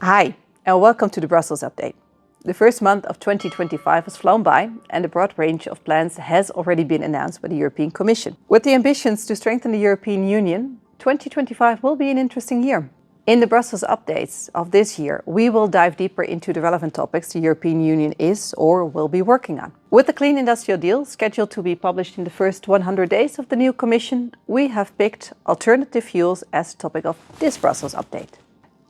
Hi, and welcome to the Brussels update. The first month of 2025 has flown by, and a broad range of plans has already been announced by the European Commission. With the ambitions to strengthen the European Union, 2025 will be an interesting year. In the Brussels updates of this year, we will dive deeper into the relevant topics the European Union is or will be working on. With the Clean Industrial Deal scheduled to be published in the first 100 days of the new Commission, we have picked alternative fuels as the topic of this Brussels update.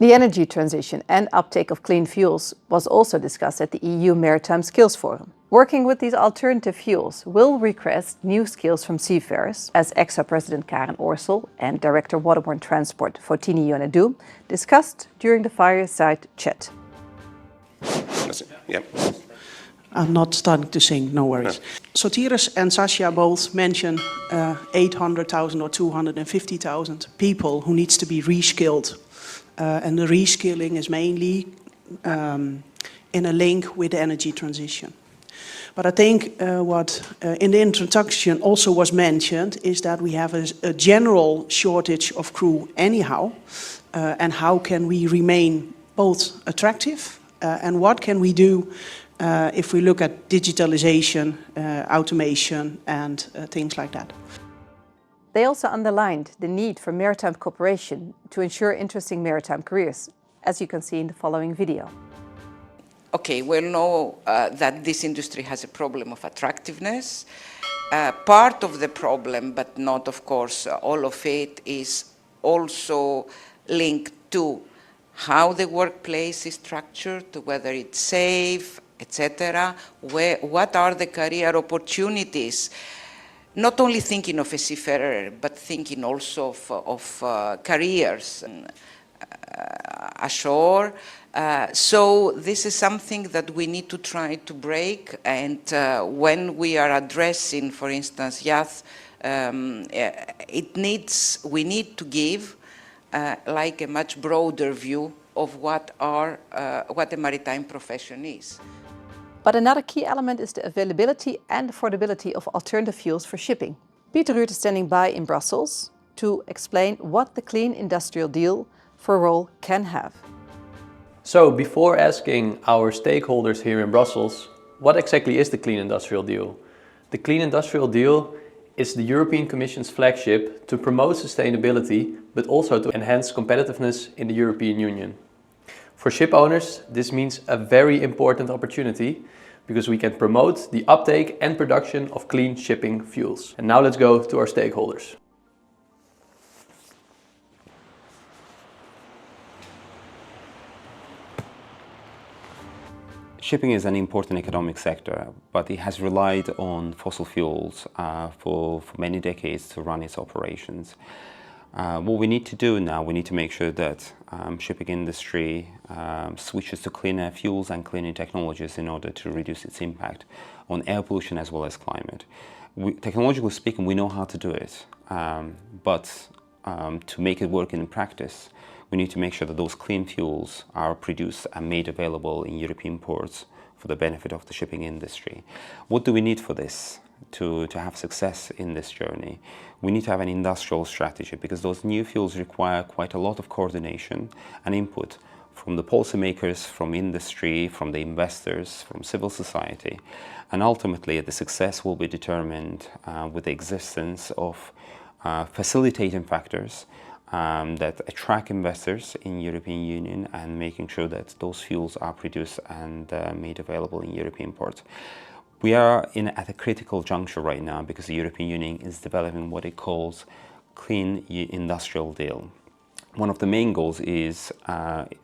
The energy transition and uptake of clean fuels was also discussed at the EU Maritime Skills Forum. Working with these alternative fuels will request new skills from seafarers, as EXA President Karin Orsel and Director Waterborne Transport Fotini Ioannidou discussed during the fireside chat. Yeah. I'm not starting to sing, no worries. Sotiris and Sasha both mentioned 800,000 or 250,000 people who needs to be reskilled. And the reskilling is mainly in a link with the energy transition. But I think what in the introduction also was mentioned is that we have a general shortage of crew anyhow. And how can we remain both attractive and what can we do if we look at digitalization, automation and things like that. They also underlined the need for maritime cooperation to ensure interesting maritime careers, as you can see in the following video. Okay, we know that this industry has a problem of attractiveness. Part of the problem, but not of course all of it, is also linked to how the workplace is structured, whether it's safe, etc. What are the career opportunities? Not only thinking of a seafarer, but thinking also of careers ashore. So this is something that we need to try to break. And when we are addressing, for instance, yacht, we need to give like a much broader view of what the maritime profession is. But another key element is the availability and affordability of alternative fuels for shipping. Peter Ruud is standing by in Brussels to explain what the Clean Industrial Deal for role can have. So before asking our stakeholders here in Brussels, what exactly is the Clean Industrial Deal? The Clean Industrial Deal is the European Commission's flagship to promote sustainability, but also to enhance competitiveness in the European Union. For ship owners, this means a very important opportunity because we can promote the uptake and production of clean shipping fuels. And now let's go to our stakeholders. Shipping is an important economic sector, but it has relied on fossil fuels for many decades to run its operations. What we need to do now, we need to make sure that shipping industry switches to cleaner fuels and cleaner technologies in order to reduce its impact on air pollution as well as climate. Technologically speaking, we know how to do it, but to make it work in practice, we need to make sure that those clean fuels are produced and made available in European ports for the benefit of the shipping industry. What do we need for this? To have success in this journey, we need to have an industrial strategy because those new fuels require quite a lot of coordination and input from the policymakers, from industry, from the investors, from civil society. And ultimately, the success will be determined with the existence of facilitating factors that attract investors in European Union and making sure that those fuels are produced and made available in European ports. We are at a critical juncture right now because the European Union is developing what it calls Clean Industrial Deal. One of the main goals is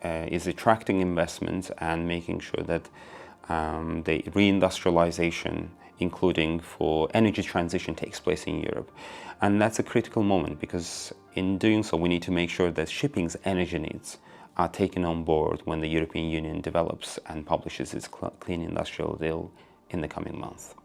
attracting investments and making sure that the reindustrialization, including for energy transition, takes place in Europe. And that's a critical moment because in doing so, we need to make sure that shipping's energy needs are taken on board when the European Union develops and publishes its Clean Industrial Deal in the coming months.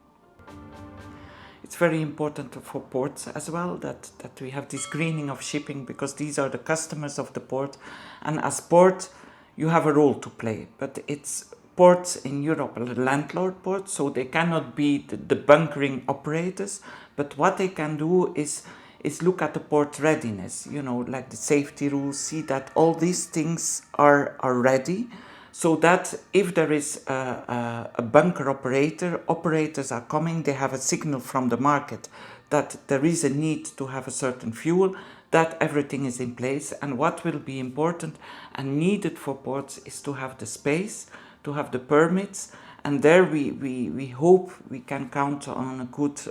It's very important for ports as well that we have this greening of shipping because these are the customers of the port, and as port you have a role to play, but it's ports in Europe are landlord ports, so they cannot be the bunkering operators, but what they can do is is look at the port readiness, you know, like the safety rules, see that all these things are ready, so that if there is a bunker operator, operators are coming, they have a signal from the market that there is a need to have a certain fuel, that everything is in place. And what will be important and needed for ports is to have the space, to have the permits, and there we hope we can count on a good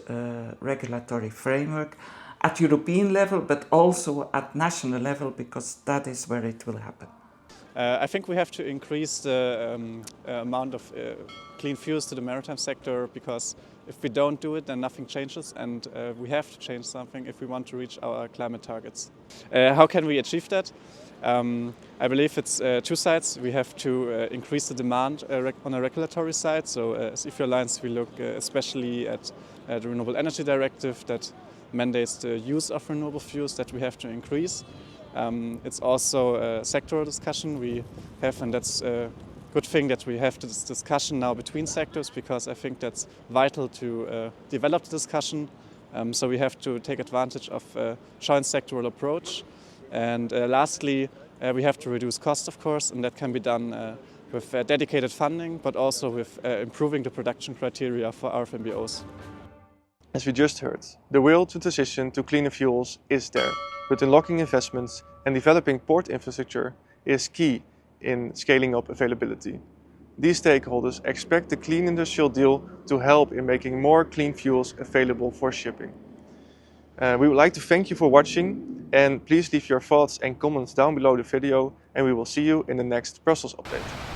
regulatory framework at European level, but also at national level, because that is where it will happen. I think we have to increase the amount of clean fuels to the maritime sector, because if we don't do it, then nothing changes, and we have to change something if we want to reach our climate targets. How can we achieve that? I believe it's two sides. We have to increase the demand on a regulatory side. So as IFIA Alliance, we look especially at the Renewable Energy Directive that mandates the use of renewable fuels that we have to increase. It's also a sectoral discussion we have, and that's a good thing that we have this discussion now between sectors, because I think that's vital to develop the discussion. So we have to take advantage of a joint sectoral approach. And lastly, we have to reduce cost, of course, and that can be done with dedicated funding, but also with improving the production criteria for RFMBOs. As we just heard, the will to transition to cleaner fuels is there, but unlocking investments and developing port infrastructure is key in scaling up availability. These stakeholders expect the Clean Industrial Deal to help in making more clean fuels available for shipping. We would like to thank you for watching, and please leave your thoughts and comments down below the video, and we will see you in the next Brussels update.